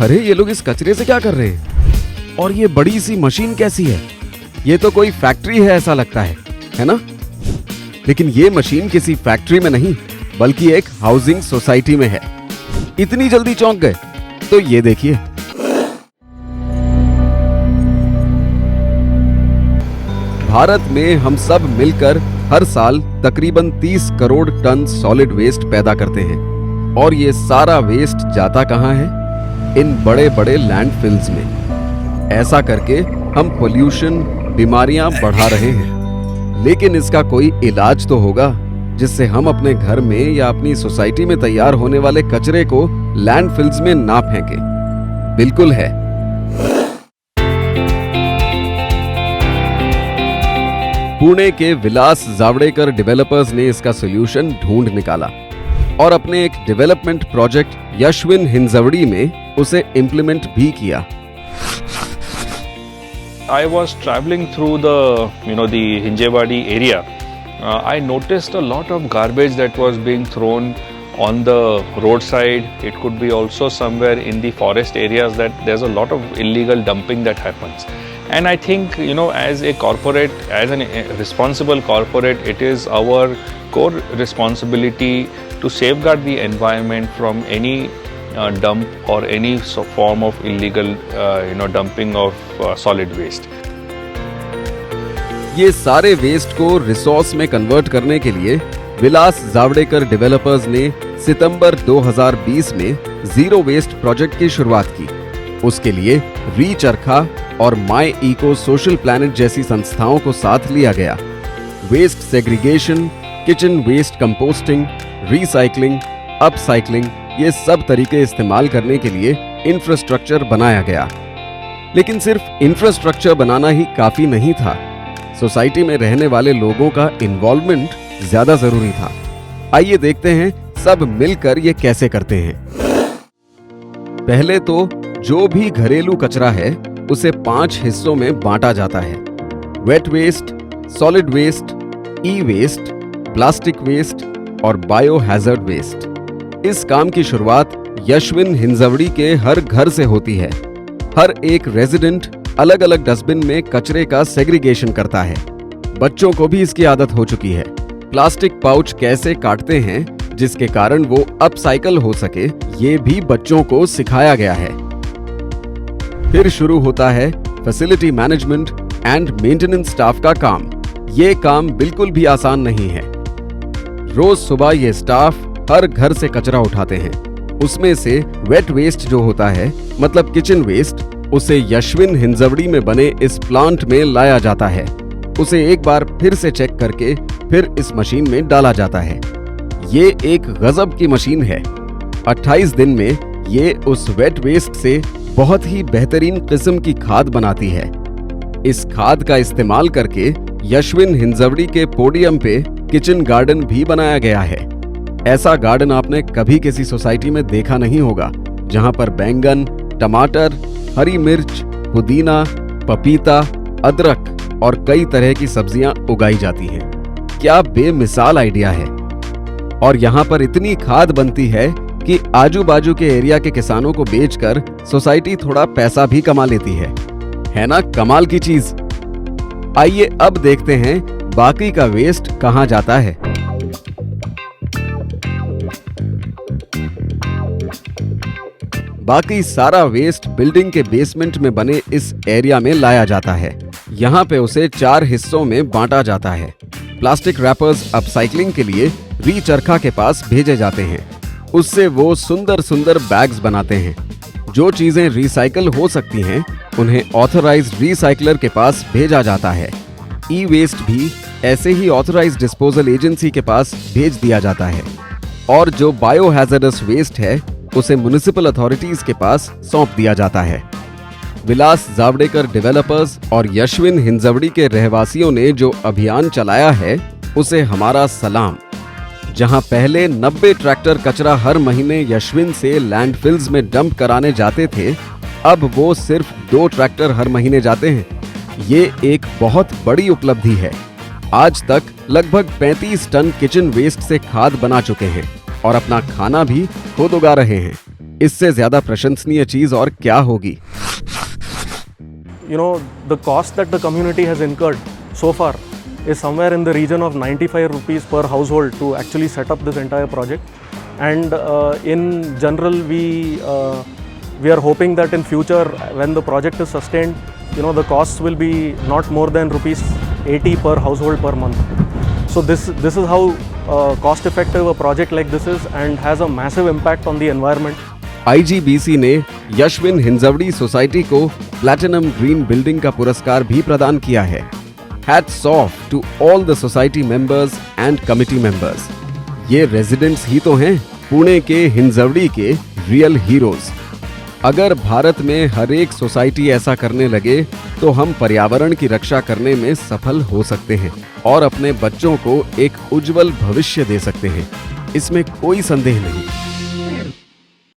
अरे ये लोग इस कचरे से क्या कर रहे हैं? और ये बड़ी सी मशीन कैसी है? ये तो कोई फैक्ट्री है ऐसा लगता है ना? लेकिन ये मशीन किसी फैक्ट्री में नहीं बल्कि एक हाउसिंग सोसाइटी में है। इतनी जल्दी चौंक गए? तो ये देखिए। भारत में हम सब मिलकर हर साल तकरीबन 30 करोड़ टन सॉलिड वेस्ट पैदा करते हैं। और ये सारा वेस्ट जाता कहाँ है? इन बड़े बड़े लैंडफिल्स में। ऐसा करके हम पोल्यूशन, बीमारियां बढ़ा रहे हैं। लेकिन इसका कोई इलाज तो होगा जिससे हम अपने घर में या अपनी सोसाइटी में तैयार होने वाले कचरे को लैंडफिल्स में ना फेंकें। बिल्कुल है। पुणे के विलास जावड़ेकर डेवलपर्स ने इसका सॉल्यूशन ढूंढ निकाला और अपने एक डेवलपमेंट प्रोजेक्ट यशविन हिंजवड़ी में उसे इंप्लीमेंट भी किया। I was traveling through the Hinjewadi area. I noticed a lot of garbage that was being thrown on the roadside. It could be also somewhere in the forest areas that there's a lot of illegal dumping that happens. And I think, as a corporate, as a responsible corporate, it is our core responsibility to safeguard the environment from any dump or any form of illegal, dumping of solid waste. ये सारे waste को resource में convert करने के लिए विलास Javadekar developers ने सितंबर 2020 में zero waste project की शुरुआत की। उसके लिए रीचरखा और माई इको सोशल प्लैनेट जैसी संस्थाओं को साथ लिया गया। Waste segregation, kitchen waste composting, recycling, upcycling, ये सब तरीके इस्तेमाल करने के लिए इंफ्रास्ट्रक्चर बनाया गया। लेकिन सिर्फ इंफ्रास्ट्रक्चर बनाना ही काफी नहीं था। सोसाइटी में रहने वाले लोगों का इन्वॉल्वमेंट ज्यादा जरूरी था। आइए देखते हैं सब मिलकर ये कैसे करते हैं। पहले तो जो भी घरेलू कचरा है उसे 5 हिस्सों में बांटा जाता है। वेट वेस्ट, सॉलिड वेस्ट, ई वेस्ट, प्लास्टिक वेस्ट और बायो हैजर्ड वेस्ट। इस काम की शुरुआत यशविन हिंजवड़ी के हर घर से होती है। हर एक रेजिडेंट अलग अलग डस्टबिन में कचरे का सेग्रीगेशन करता है। बच्चों को भी इसकी आदत हो चुकी है। प्लास्टिक पाउच कैसे काटते हैं जिसके कारण वो अपसाइकल हो सके, ये भी बच्चों को सिखाया गया है। फिर शुरू होता है facility management and maintenance staff का काम। ये काम बिल्कुल भी आसान नहीं है। रोज सुबह ये स्टाफ हर घर से कचरा उठाते हैं। उसमें से वेट वेस्ट जो होता है, मतलब किचन वेस्ट, उसे यशविन हिंजवड़ी में बने इस प्लांट में लाया जाता है। उसे एक बार फिर से चेक करके फिर इस मशीन में डाला जाता है। ये एक गजब की मशीन है। 28 दिन में ये उस वेट वेस्ट से बहुत ही बेहतरीन किस्म की खाद बनाती है। इस खाद का इस्तेमाल करके यशविन हिंजवड़ी के पोडियम पे किचन गार्डन भी बनाया गया है। ऐसा गार्डन आपने कभी किसी सोसाइटी में देखा नहीं होगा, जहां पर बैंगन, टमाटर, हरी मिर्च, पुदीना, पपीता, अदरक और कई तरह की सब्जियां उगाई जाती हैं। क्या बेमिसाल आइडिया है। और यहाँ पर इतनी खाद बनती है कि आजू बाजू के एरिया के किसानों को बेचकर सोसाइटी थोड़ा पैसा भी कमा लेती है ना? कमाल की चीज। आइए अब देखते हैं बाकी का वेस्ट कहाँ जाता है। बाकी सारा वेस्ट बिल्डिंग के बेसमेंट में बने इस एरिया में लाया जाता है। यहाँ पे उसे 4 हिस्सों में बांटा जाता है। प्लास्टिक रैपर्स अपसाइकलिंग के लिए रीचरखा के पास भेजे जाते हैं। उससे वो सुंदर सुंदर बैग्स बनाते हैं। जो चीजें रिसाइकल हो सकती हैं उन्हें ऑथराइज्ड रिसाइकलर के पास भेजा जाता है। ई वेस्ट भी ऐसे ही ऑथराइज्ड डिस्पोजल एजेंसी के पास भेज दिया जाता है। और जो बायो हैजर्डस वेस्ट है उसे म्युनिसिपल अथॉरिटीज के पास सौंप दिया जाता है। विलास जावड़ेकर डेवलपर्स और यशविन हिंजवड़ी के रहवासियों ने जो अभियान चलाया है उसे हमारा सलाम। जहां पहले 90 ट्रैक्टर कचरा हर महीने यशविन से लैंडफिल्स में डंप कराने जाते थे, अब वो सिर्फ 2 ट्रैक्टर हर महीने जाते हैं। ये एक बहुत बड़ी उपलब्धि है। आज तक लगभग 35 टन किचन वेस्ट से खाद बना चुके हैं और अपना खाना भी खुद उगा रहे हैं। इससे ज्यादा प्रशंसनीय चीज और क्या होगी? You know, the cost that the community has incurred so far is somewhere in the region of 95 rupees per household to actually set up this entire project. And in general, we are hoping that in future, when the project is sustained, you know, the costs will be not more than rupees 80 per household per month. So this is how cost effective a project like this is, and has a massive impact on the environment. IGBC ने Yashwin Hinjewadi society को platinum green building का पुरस्कार भी प्रदान किया है। Hats off to all the society members and committee members. ये residents ही तो हैं पुणे के हिंजवड़ी के रियल हीरोज। अगर भारत में हर एक सोसाइटी ऐसा करने लगे तो हम पर्यावरण की रक्षा करने में सफल हो सकते हैं और अपने बच्चों को एक उज्जवल भविष्य दे सकते हैं, इसमें कोई संदेह नहीं।